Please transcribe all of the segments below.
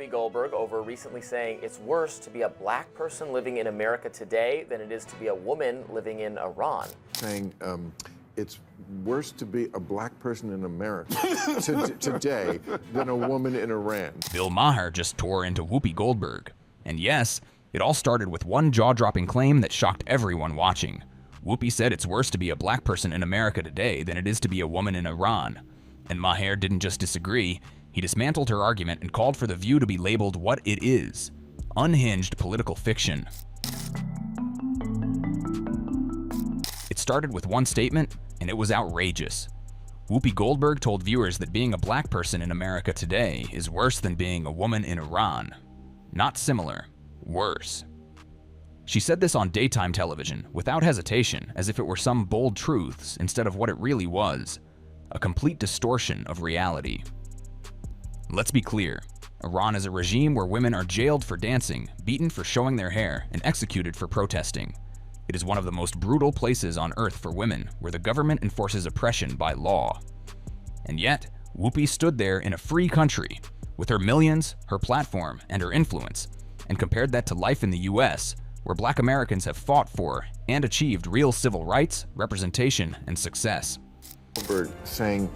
Whoopi Goldberg over recently saying it's worse to be a black person living in America today than it is to be a woman living in Iran. Saying it's worse to be a black person in America today than a woman in Iran. Bill Maher just tore into Whoopi Goldberg. And yes, it all started with one jaw-dropping claim that shocked everyone watching. Whoopi said it's worse to be a black person in America today than it is to be a woman in Iran. And Maher didn't just disagree, he dismantled her argument and called for The View to be labeled what it is: unhinged political fiction. It started with one statement, and it was outrageous. Whoopi Goldberg told viewers that being a black person in America today is worse than being a woman in Iran. Not similar, worse. She said this on daytime television, without hesitation, as if it were some bold truths instead of what it really was: a complete distortion of reality. Let's be clear, Iran is a regime where women are jailed for dancing, beaten for showing their hair, and executed for protesting. It is one of the most brutal places on earth for women, where the government enforces oppression by law. And yet, Whoopi stood there in a free country, with her millions, her platform, and her influence, and compared that to life in the US, where black Americans have fought for and achieved real civil rights, representation, and success. Goldberg saying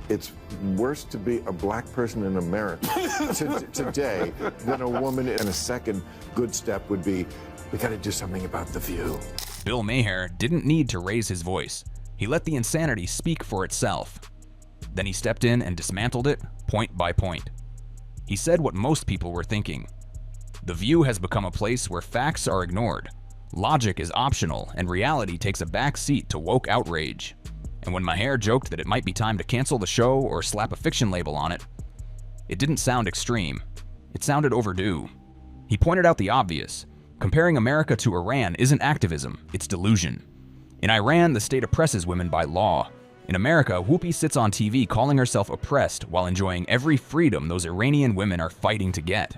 it's worse to be a black person in America today than a woman. And a second good step would be, we gotta do something about The View. Bill Maher didn't need to raise his voice. He let the insanity speak for itself. Then he stepped in and dismantled it, point by point. He said what most people were thinking. The View has become a place where facts are ignored, logic is optional, and reality takes a back seat to woke outrage. And when Maher joked that it might be time to cancel the show or slap a fiction label on it, it didn't sound extreme. It sounded overdue. He pointed out the obvious. Comparing America to Iran isn't activism, it's delusion. In Iran, the state oppresses women by law. In America, Whoopi sits on TV calling herself oppressed while enjoying every freedom those Iranian women are fighting to get.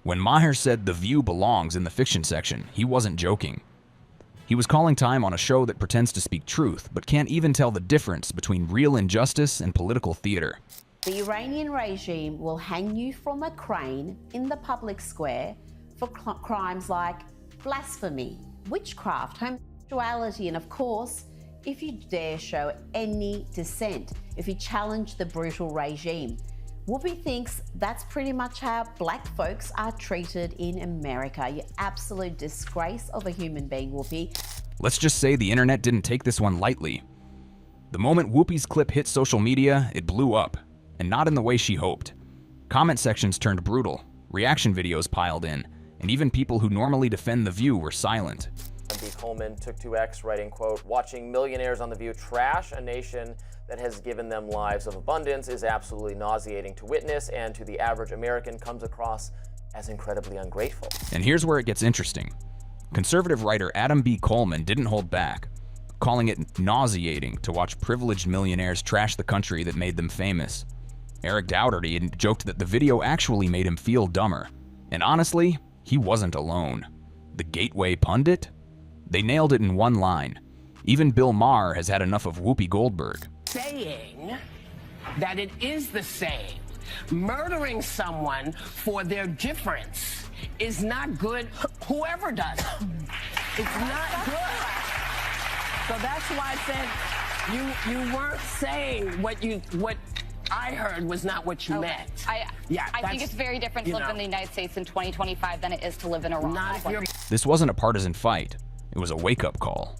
When Maher said The View belongs in the fiction section, he wasn't joking. He was calling time on a show that pretends to speak truth, but can't even tell the difference between real injustice and political theater. The Iranian regime will hang you from a crane in the public square for crimes like blasphemy, witchcraft, homosexuality, and of course, if you dare show any dissent, if you challenge the brutal regime. Whoopi thinks that's pretty much how black folks are treated in America. You absolute disgrace of a human being, Whoopi. Let's just say the internet didn't take this one lightly. The moment Whoopi's clip hit social media, it blew up, and not in the way she hoped. Comment sections turned brutal, reaction videos piled in, and even people who normally defend The View were silent. B. Coleman took to X, writing, quote, "Watching millionaires on The View trash a nation that has given them lives of abundance is absolutely nauseating to witness, and to the average American comes across as incredibly ungrateful." And here's where it gets interesting. Conservative writer Adam B. Coleman didn't hold back, calling it nauseating to watch privileged millionaires trash the country that made them famous. Eric Dougherty joked that the video actually made him feel dumber. And honestly, he wasn't alone. The Gateway pundit? They nailed it in one line. Even Bill Maher has had enough of Whoopi Goldberg. Saying that it is the same. Murdering someone for their difference is not good, whoever does it. It's not good. So that's why I said you weren't saying what I heard was not what you meant. I think it's very different to live in the United States in 2025 than it is to live in Iran. This wasn't a partisan fight. It was a wake-up call.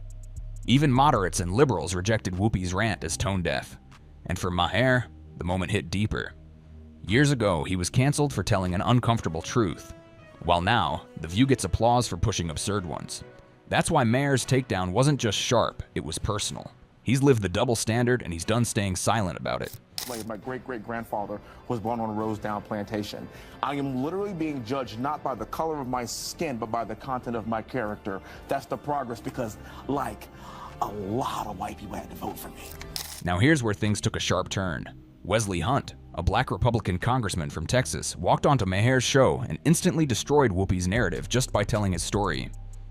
Even moderates and liberals rejected Whoopi's rant as tone-deaf. And for Maher, the moment hit deeper. Years ago, he was canceled for telling an uncomfortable truth, while now, The View gets applause for pushing absurd ones. That's why Maher's takedown wasn't just sharp, it was personal. He's lived the double standard, and he's done staying silent about it. My great-great-grandfather was born on a Rosedown plantation. I am literally being judged not by the color of my skin, but by the content of my character. That's the progress, because, like, a lot of white people had to vote for me. Now here's where things took a sharp turn. Wesley Hunt, a black Republican congressman from Texas, walked onto Maher's show and instantly destroyed Whoopi's narrative just by telling his story.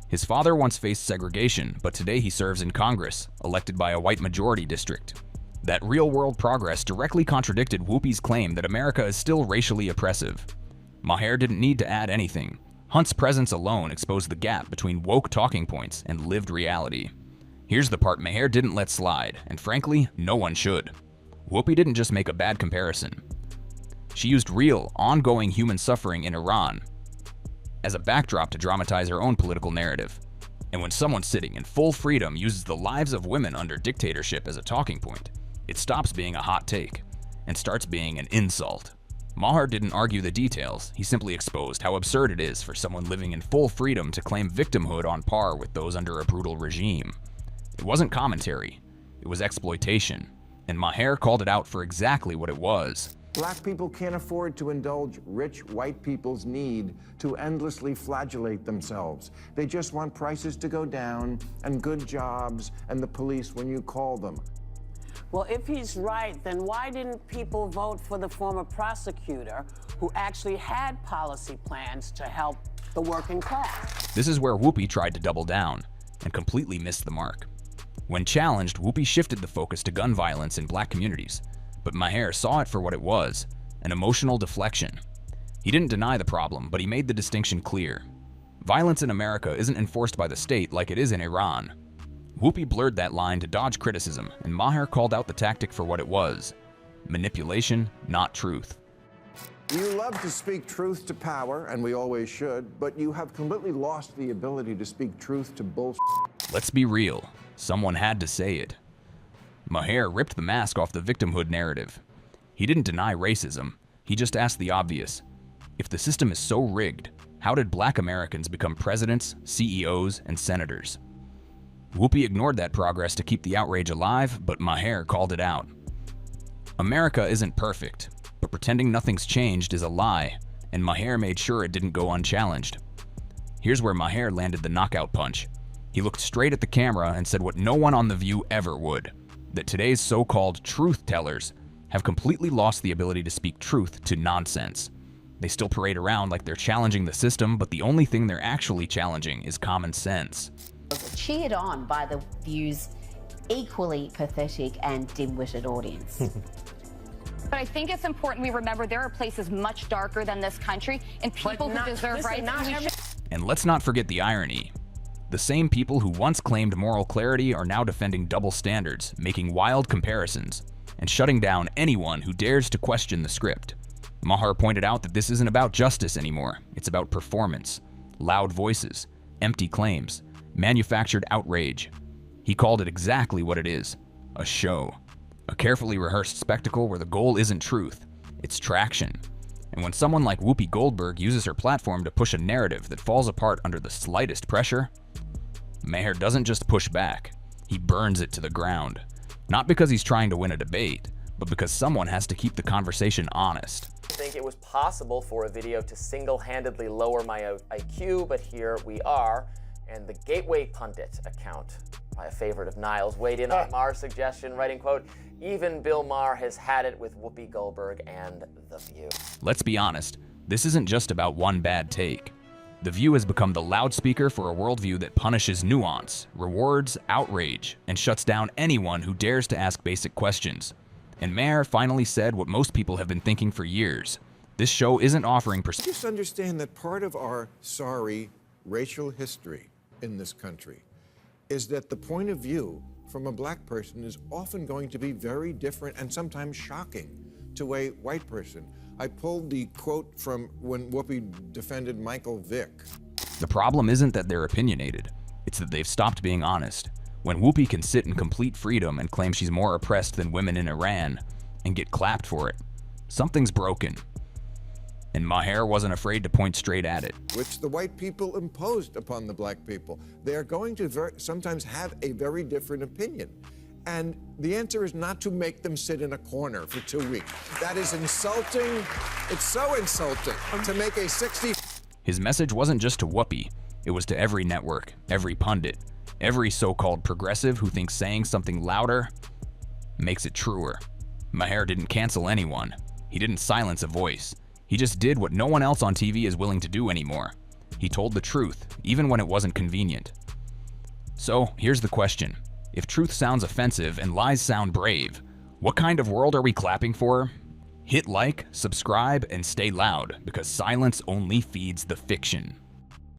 His father once faced segregation, but today he serves in Congress, elected by a white majority district. That real-world progress directly contradicted Whoopi's claim that America is still racially oppressive. Maher didn't need to add anything. Hunt's presence alone exposed the gap between woke talking points and lived reality. Here's the part Maher didn't let slide, and frankly, no one should. Whoopi didn't just make a bad comparison. She used real, ongoing human suffering in Iran as a backdrop to dramatize her own political narrative. And when someone sitting in full freedom uses the lives of women under dictatorship as a talking point, it stops being a hot take and starts being an insult. Maher didn't argue the details, he simply exposed how absurd it is for someone living in full freedom to claim victimhood on par with those under a brutal regime. It wasn't commentary, it was exploitation, and Maher called it out for exactly what it was. Black people can't afford to indulge rich white people's need to endlessly flagellate themselves. They just want prices to go down and good jobs and the police when you call them. Well, if he's right, then why didn't people vote for the former prosecutor who actually had policy plans to help the working class? This is where Whoopi tried to double down and completely missed the mark. When challenged, Whoopi shifted the focus to gun violence in black communities, but Maher saw it for what it was, an emotional deflection. He didn't deny the problem, but he made the distinction clear. Violence in America isn't enforced by the state like it is in Iran. Whoopi blurred that line to dodge criticism, and Maher called out the tactic for what it was: manipulation, not truth. You love to speak truth to power, and we always should, but you have completely lost the ability to speak truth to bullshit. Let's be real. Someone had to say it. Maher ripped the mask off the victimhood narrative. He didn't deny racism, he just asked the obvious. If the system is so rigged, how did black Americans become presidents, CEOs, and senators? Whoopi ignored that progress to keep the outrage alive, but Maher called it out. America isn't perfect, but pretending nothing's changed is a lie, and Maher made sure it didn't go unchallenged. Here's where Maher landed the knockout punch. He looked straight at the camera and said what no one on The View ever would, that today's so-called truth tellers have completely lost the ability to speak truth to nonsense. They still parade around like they're challenging the system, but the only thing they're actually challenging is common sense. Cheered on by The View's equally pathetic and dim-witted audience. But I think it's important we remember there are places much darker than this country and people who deserve rights. And let's not forget the irony. The same people who once claimed moral clarity are now defending double standards, making wild comparisons, and shutting down anyone who dares to question the script. Maher pointed out that this isn't about justice anymore, it's about performance, loud voices, empty claims, manufactured outrage. He called it exactly what it is, a show. A carefully rehearsed spectacle where the goal isn't truth, it's traction. And when someone like Whoopi Goldberg uses her platform to push a narrative that falls apart under the slightest pressure, Maher doesn't just push back, he burns it to the ground. Not because he's trying to win a debate, but because someone has to keep the conversation honest. I think it was possible for a video to single-handedly lower my IQ, but here we are. And the Gateway Pundit account, by a favorite of Niles, weighed in on Maher's suggestion, writing, quote, "Even Bill Maher has had it with Whoopi Goldberg and The View." Let's be honest, this isn't just about one bad take. The View has become the loudspeaker for a worldview that punishes nuance, rewards outrage, and shuts down anyone who dares to ask basic questions. And Maher finally said what most people have been thinking for years. This show isn't offering Just understand that part of our sorry racial history in this country is that the point of view from a black person is often going to be very different and sometimes shocking to a white person. I pulled the quote from when Whoopi defended Michael Vick. The problem isn't that they're opinionated, it's that they've stopped being honest. When Whoopi can sit in complete freedom and claim she's more oppressed than women in Iran and get clapped for it, something's broken. And Maher wasn't afraid to point straight at it. Which the white people imposed upon the black people. They are going to sometimes have a very different opinion. And the answer is not to make them sit in a corner for 2 weeks. That is insulting. It's so insulting to make a 60... His message wasn't just to Whoopi, it was to every network, every pundit, every so-called progressive who thinks saying something louder makes it truer. Maher didn't cancel anyone. He didn't silence a voice. He just did what no one else on TV is willing to do anymore. He told the truth, even when it wasn't convenient. So, here's the question. If truth sounds offensive and lies sound brave, what kind of world are we clapping for? Hit like, subscribe, and stay loud, because silence only feeds the fiction.